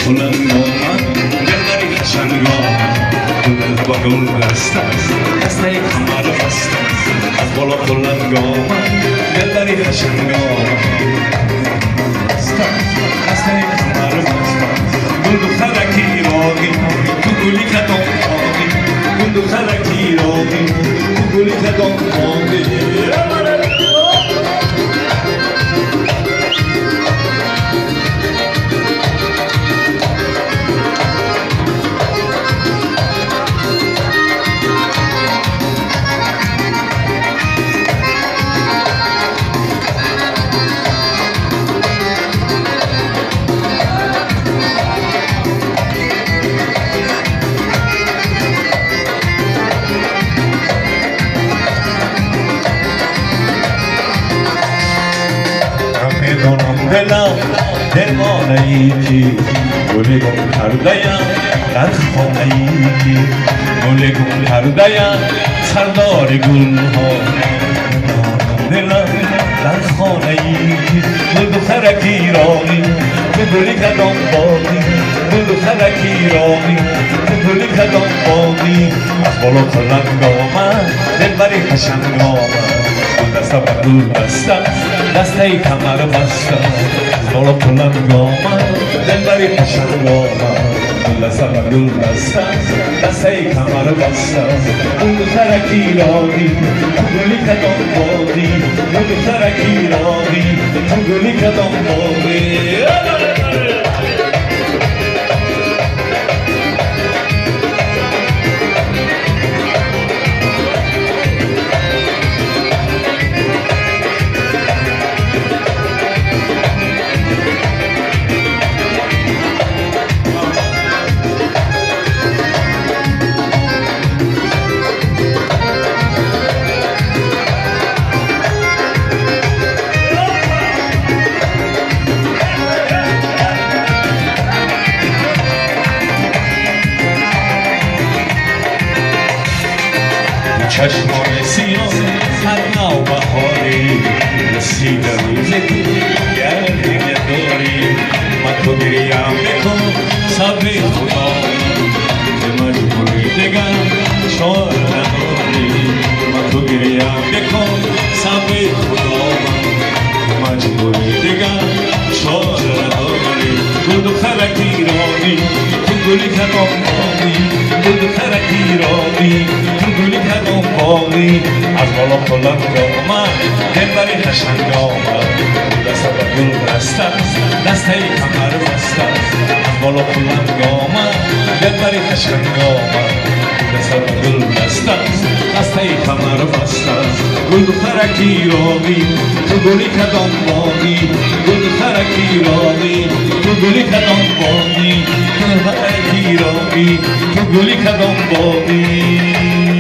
کنند آمد دلبری قشنگ آمد با گل بسته دسته کمر بسته از بالا بلند آمد دلبری قشنگ آمد دسته کمر بسته گل دخترکی راقی تو گلی کدام آقی گل دخترکی راقی تو گلی کدام آقی دلم درمانه ای که گل گم کرده‌ام در خانه ای که گل گم کرده‌ام سردار گل ها دلم در خانه ای که گل دخترکی راقی تو گلی کدام باقی گل دخترکی راقی تو گلی کدام باقی از بالا بلند آمد دلبری قشنگ آمد دسته بر گل بسته دسته کمر بسته از بالا بلند آمد دلبری قشنگ آمد دسته بر گل بسته دسته کمر بسته اون دخترکی راقی تو گلی کدام باقی اون دخترکی راقی تو گلی کدام باقی چشمان سیاه هر نو بهاری رسید روز که گردی نداری من تو گریم بکن صبر خدا به مجبوری دگر چار نداری من تو گریم بکن صبر خدا به مجبوری دگر چار نداری گل دخترکی راقی تو گلی کدام باقی گل دخترکی راقی تو گلی کدام باقی از بالا بلند آمد دلبری قشنگ آمد دسته بر گل بسته دسته کمر بسته از بالا بلند آمد دلبری قشنگ آمد دسته بر گل بسته دسته کمر بسته گل دخترکی راقی تو گلی کدام باقی گل دخترکی راقی تو گلی کدام باقی گل دخترکی راقی تو گلی کدام باقی